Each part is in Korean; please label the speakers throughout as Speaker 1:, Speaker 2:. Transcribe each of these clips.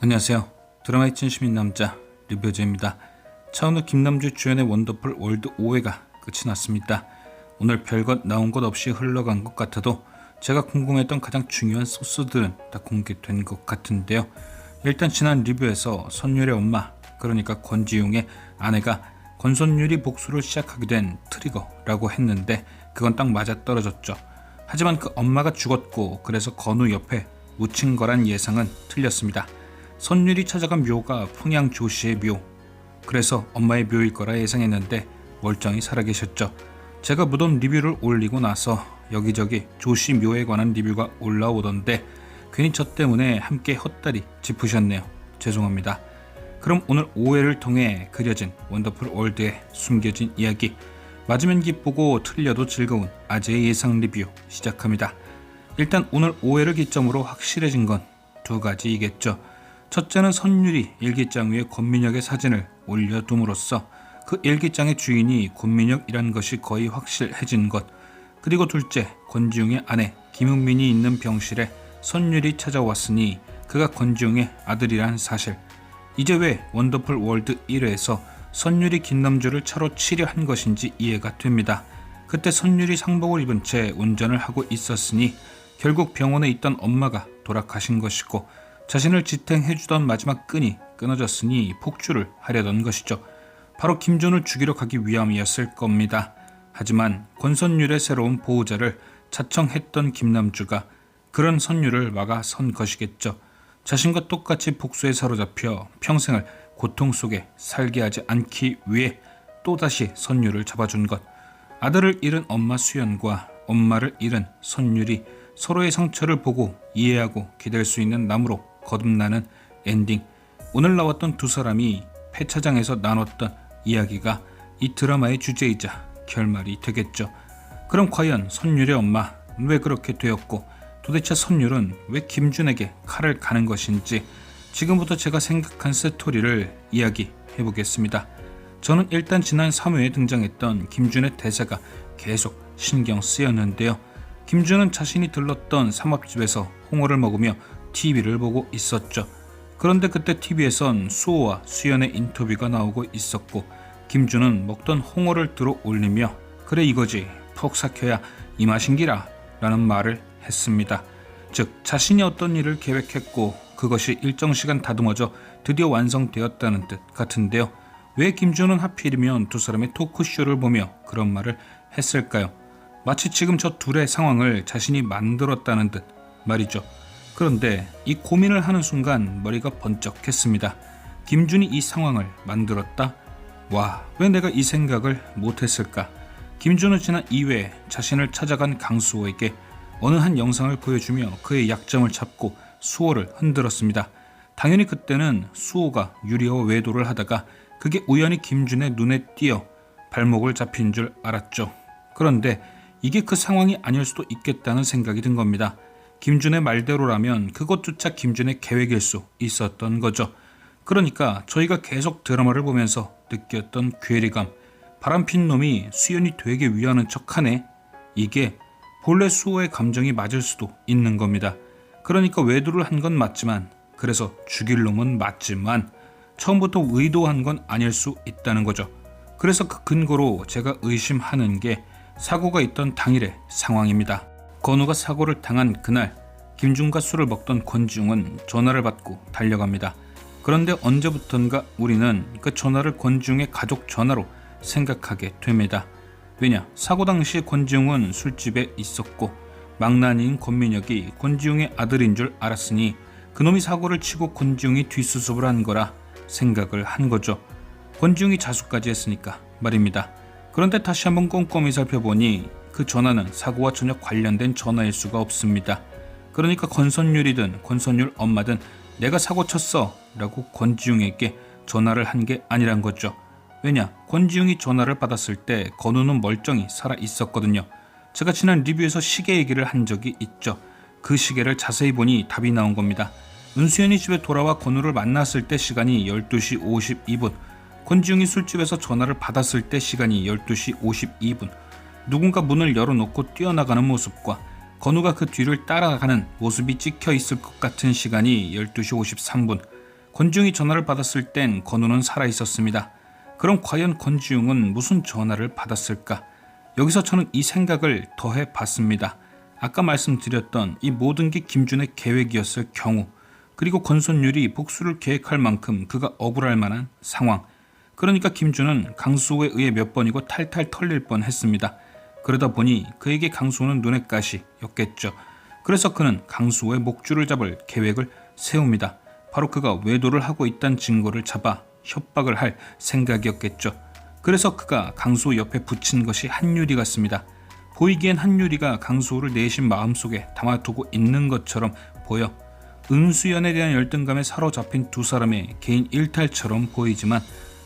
Speaker 1: 안녕하세요. 드라마의 진심인 남자 리뷰저입니다. 차은우 김남주 주연의 원더풀 월드 5회가 끝이 났습니다. 오늘 별것 나온 것 없이 흘러간 것 같아도 제가 궁금했던 가장 중요한 소스들은 다 공개된 것 같은데요. 일단 지난 리뷰에서 선율의 엄마, 그러니까 권지용의 아내가 권선율이 복수를 시작하게 된 트리거라고 했는데 그건 딱 맞아떨어졌죠. 하지만 그 엄마가 죽었고 그래서 건우 옆에 묻힌 거란 예상은 틀렸습니다. 선율이 찾아간 묘가 풍양 조씨의 묘, 그래서 엄마의 묘일 거라 예상했는데 멀쩡히 살아계셨죠. 제가 무덤 리뷰를 올리고 나서 여기저기 조씨 묘에 관한 리뷰가 올라오던데 괜히 저 때문에 함께 헛다리 짚으셨네요. 죄송합니다. 그럼 오늘 5회를 통해 그려진 원더풀 월드의 숨겨진 이야기, 맞으면 기쁘고 틀려도 즐거운 아재의 예상 리뷰 시작합니다. 일단 오늘 5회를 기점으로 확실해진 건 두 가지이겠죠. 첫째는 선율이 일기장 위에 권민혁의 사진을 올려둠으로써 그 일기장의 주인이 권민혁이란 것이 거의 확실해진 것, 그리고 둘째, 권지용의 아내 김은민이 있는 병실에 선율이 찾아왔으니 그가 권지용의 아들이란 사실. 이제 왜 원더풀 월드 1회에서 선율이 김남주를 차로 치려한 것인지 이해가 됩니다. 그때 선율이 상복을 입은 채 운전을 하고 있었으니 결국 병원에 있던 엄마가 돌아가신 것이고 자신을 지탱해주던 마지막 끈이 끊어졌으니 폭주를 하려던 것이죠. 바로 김준을 죽이러 가기 위함이었을 겁니다. 하지만 권선율의 새로운 보호자를 자청했던 김남주가 그런 선율을 막아선 것이겠죠. 자신과 똑같이 복수에 사로잡혀 평생을 고통 속에 살게 하지 않기 위해 또다시 선율을 잡아준 것. 아들을 잃은 엄마 수연과 엄마를 잃은 선율이 서로의 상처를 보고 이해하고 기댈 수 있는 나무로 거듭나는 엔딩. 오늘 나왔던 두 사람이 폐차장에서 나눴던 이야기가 이 드라마의 주제이자 결말이 되겠죠. 그럼 과연 선율의 엄마 왜 그렇게 되었고 도대체 선율은 왜 김준에게 칼을 가는 것인지 지금부터 제가 생각한 스토리를 이야기해 보겠습니다. 저는 일단 지난 3회에 등장했던 김준의 대사가 계속 신경 쓰였는데요. 김준은 자신이 들렀던 삼합집에서 홍어를 먹으며 TV를 보고 있었죠. 그런데 그때 TV에선 수호와 수연의 인터뷰가 나오고 있었고 김준은 먹던 홍어를 들어 올리며 그래 이거지, 푹 삭혀야 이 맛인기라 라는 말을 했습니다. 즉 자신이 어떤 일을 계획했고 그것이 일정 시간 다듬어져 드디어 완성되었다는 뜻 같은데요. 왜 김준은 하필이면 두 사람의 토크쇼를 보며 그런 말을 했을까요? 마치 지금 저 둘의 상황을 자신이 만들었다는 듯 말이죠. 그런데 이 고민을 하는 순간 머리가 번쩍했습니다. 김준이 이 상황을 만들었다? 와, 왜 내가 이 생각을 못했을까? 김준은 지난 2회에 자신을 찾아간 강수호에게 어느 한 영상을 보여주며 그의 약점을 잡고 수호를 흔들었습니다. 당연히 그때는 수호가 유리와 외도를 하다가 그게 우연히 김준의 눈에 띄어 발목을 잡힌 줄 알았죠. 그런데 이게 그 상황이 아닐 수도 있겠다는 생각이 든 겁니다. 김준의 말대로라면 그것조차 김준의 계획일 수 있었던 거죠. 그러니까 저희가 계속 드라마를 보면서 느꼈던 괴리감, 바람핀 놈이 수연이 되게 위하는 척하네, 이게 본래 수호의 감정이 맞을 수도 있는 겁니다. 그러니까 외도를 한 건 맞지만, 그래서 죽일 놈은 맞지만 처음부터 의도한 건 아닐 수 있다는 거죠. 그래서 그 근거로 제가 의심하는 게 사고가 있던 당일의 상황입니다. 건우가 사고를 당한 그날 김준과 술을 먹던 권지용은 전화를 받고 달려갑니다. 그런데 언제부턴가 우리는 그 전화를 권지용의 가족 전화로 생각하게 됩니다. 왜냐, 사고 당시 권지용은 술집에 있었고 망나니인 권민혁이 권지용의 아들인 줄 알았으니 그놈이 사고를 치고 권지용이 뒷수습을 한 거라 생각을 한 거죠. 권지용이 자수까지 했으니까 말입니다. 그런데 다시 한번 꼼꼼히 살펴보니 그 전화는 사고와 전혀 관련된 전화일 수가 없습니다. 그러니까 권선율이든 권선율 엄마든 내가 사고 쳤어 라고 권지용에게 전화를 한 게 아니란 거죠. 왜냐, 권지용이 전화를 받았을 때 건우는 멀쩡히 살아 있었거든요. 제가 지난 리뷰에서 시계 얘기를 한 적이 있죠. 그 시계를 자세히 보니 답이 나온 겁니다. 은수연이 집에 돌아와 건우를 만났을 때 시간이 12시 52분, 권지용이 술집에서 전화를 받았을 때 시간이 12시 52분, 누군가 문을 열어놓고 뛰어나가는 모습과 건우가 그 뒤를 따라가는 모습이 찍혀 있을 것 같은 시간이 12시 53분, 권지웅이 전화를 받았을 땐 건우는 살아있었습니다. 그럼 과연 권지웅은 무슨 전화를 받았을까? 여기서 저는 이 생각을 더해 봤습니다. 아까 말씀드렸던 이 모든 게 김준의 계획이었을 경우, 그리고 권선율이 복수를 계획할 만큼 그가 억울할 만한 상황. 그러니까 김준은 강수호에 의해 몇 번이고 탈탈 털릴 뻔했습니다. 그러다 보니 그에게 강수호는 눈의 가시였겠죠. 그래서 그는 강수호의 목줄을 잡을 계획을 세웁니다. 바로 그가 외도를 하고 있다는 증거를 잡아 협박을 할 생각이었겠죠. 그래서 그가 강수호 옆에 붙인 것이 한유리 같습니다. 보이기엔 한유리가 강수호를 내심 마음속에 담아두고 있는 것처럼 보여 은수연에 대한 열등감에 사로잡힌 두 사람의 개인 일탈처럼 보이지만,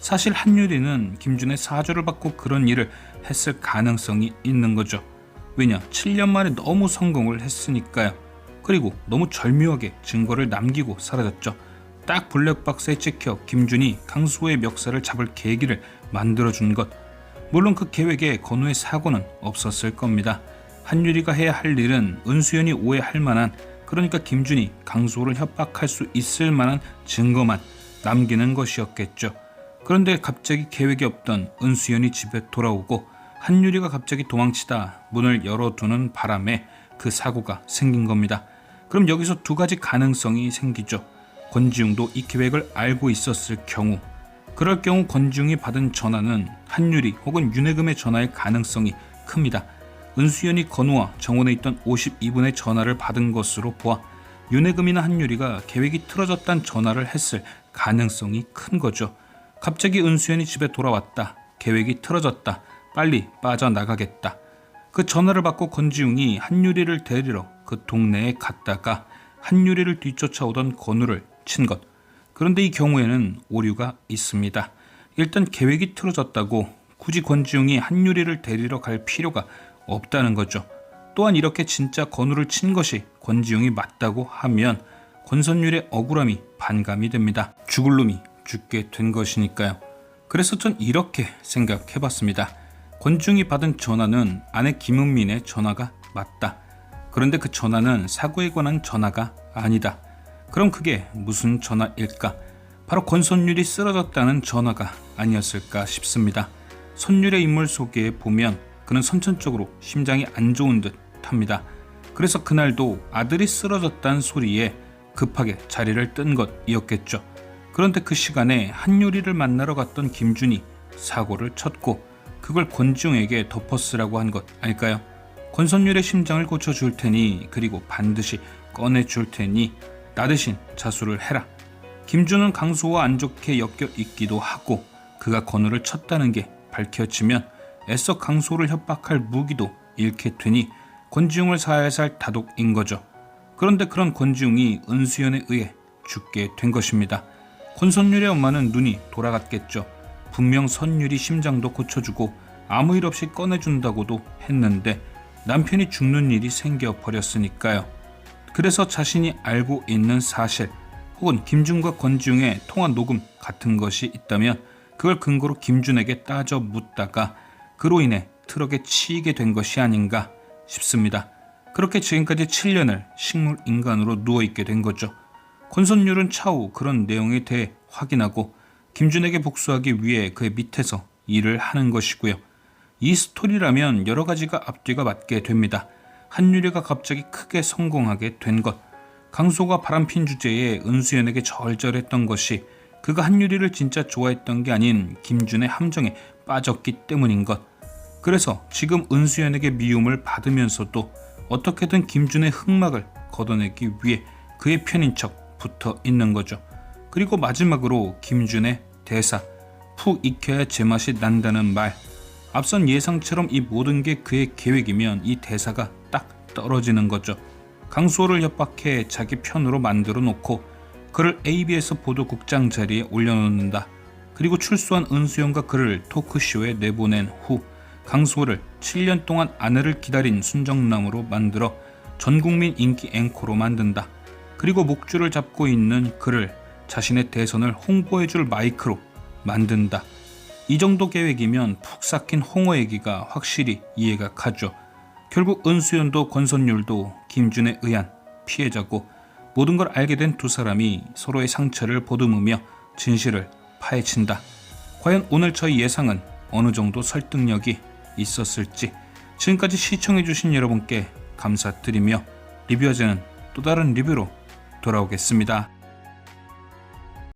Speaker 1: 사실 한유리는 김준의 사주를 받고 그런 일을 했을 가능성이 있는 거죠. 왜냐, 7년 만에 너무 성공을 했으니까요. 그리고 너무 절묘하게 증거를 남기고 사라졌죠. 딱 블랙박스에 찍혀 김준이 강수호의 멱살을 잡을 계기를 만들어준 것. 물론 그 계획에 건우의 사고는 없었을 겁니다. 한유리가 해야 할 일은 은수연이 오해할 만한, 그러니까 김준이 강수호를 협박할 수 있을 만한 증거만 남기는 것이었겠죠. 그런데 갑자기 계획이 없던 은수연이 집에 돌아오고 한유리가 갑자기 도망치다 문을 열어두는 바람에 그 사고가 생긴 겁니다. 그럼 여기서 두 가지 가능성이 생기죠. 권지웅도 이 계획을 알고 있었을 경우, 그럴 경우 권지웅이 받은 전화는 한유리 혹은 윤혜금의 전화일 가능성이 큽니다. 은수연이 건우와 정원에 있던 52분의 전화를 받은 것으로 보아 윤혜금이나 한유리가 계획이 틀어졌다는 전화를 했을 가능성이 큰 거죠. 갑자기 은수연이 집에 돌아왔다. 계획이 틀어졌다. 빨리 빠져나가겠다. 그 전화를 받고 권지웅이 한유리를 데리러 그 동네에 갔다가 한유리를 뒤쫓아오던 건우를 친 것. 그런데 이 경우에는 오류가 있습니다. 일단 계획이 틀어졌다고 굳이 권지웅이 한유리를 데리러 갈 필요가 없다는 거죠. 또한 이렇게 진짜 건우를 친 것이 권지웅이 맞다고 하면 권선율의 억울함이 반감이 됩니다. 죽을 놈이 죽게 된 것이니까요. 그래서 전 이렇게 생각해봤습니다. 권지웅이 받은 전화는 아내 김은민의 전화가 맞다. 그런데 그 전화는 사고에 관한 전화가 아니다. 그럼 그게 무슨 전화일까? 바로 권선율이 쓰러졌다는 전화가 아니었을까 싶습니다. 선율의 인물 소개에 보면 그는 선천적으로 심장이 안 좋은 듯 합니다. 그래서 그날도 아들이 쓰러졌다는 소리에 급하게 자리를 뜬 것이었겠죠. 그런데 그 시간에 한유리를 만나러 갔던 김준이 사고를 쳤고 그걸 권지웅에게 덮어쓰라고 한 것 아닐까요? 권선율의 심장을 고쳐줄 테니, 그리고 반드시 꺼내줄 테니 나 대신 자수를 해라. 김준은 강수호와 안 좋게 엮여 있기도 하고 그가 건우를 쳤다는 게 밝혀지면 애써 강수호를 협박할 무기도 잃게 되니 권지웅을 살살 다독인 거죠. 그런데 그런 권지웅이 은수연에 의해 죽게 된 것입니다. 권선율의 엄마는 눈이 돌아갔겠죠. 분명 선율이 심장도 고쳐주고 아무 일 없이 꺼내준다고도 했는데 남편이 죽는 일이 생겨버렸으니까요. 그래서 자신이 알고 있는 사실 혹은 김준과 권지웅의 통화 녹음 같은 것이 있다면 그걸 근거로 김준에게 따져 묻다가 그로 인해 트럭에 치이게 된 것이 아닌가 싶습니다. 그렇게 지금까지 7년을 식물인간으로 누워있게 된 거죠. 권선율은 차후 그런 내용에 대해 확인하고 김준에게 복수하기 위해 그의 밑에서 일을 하는 것이고요. 이 스토리라면 여러 가지가 앞뒤가 맞게 됩니다. 한유리가 갑자기 크게 성공하게 된 것, 강수호가 바람핀 주제에 은수연에게 절절했던 것이 그가 한유리를 진짜 좋아했던 게 아닌 김준의 함정에 빠졌기 때문인 것. 그래서 지금 은수연에게 미움을 받으면서도 어떻게든 김준의 흑막을 걷어내기 위해 그의 편인 척 붙어 있는 거죠. 그리고 마지막으로 김준의 대사, 푹 익혀야 제맛이 난다는 말. 앞선 예상처럼 이 모든 게 그의 계획이면 이 대사가 딱 떨어지는 거죠. 강수호를 협박해 자기 편으로 만들어 놓고 그를 ABS 보도국장 자리에 올려놓는다. 그리고 출소한 은수연과 그를 토크쇼에 내보낸 후 강수호를 7년 동안 아내를 기다린 순정남으로 만들어 전국민 인기 앵커로 만든다. 그리고 목줄을 잡고 있는 그를 자신의 대선을 홍보해줄 마이크로 만든다. 이 정도 계획이면 푹 삭힌 홍어 얘기가 확실히 이해가 가죠. 결국 은수연도 권선율도 김준에 의한 피해자고 모든 걸 알게 된 두 사람이 서로의 상처를 보듬으며 진실을 파헤친다. 과연 오늘 저희 예상은 어느 정도 설득력이 있었을지. 지금까지 시청해주신 여러분께 감사드리며 리뷰어제는 또 다른 리뷰로 돌아오겠습니다.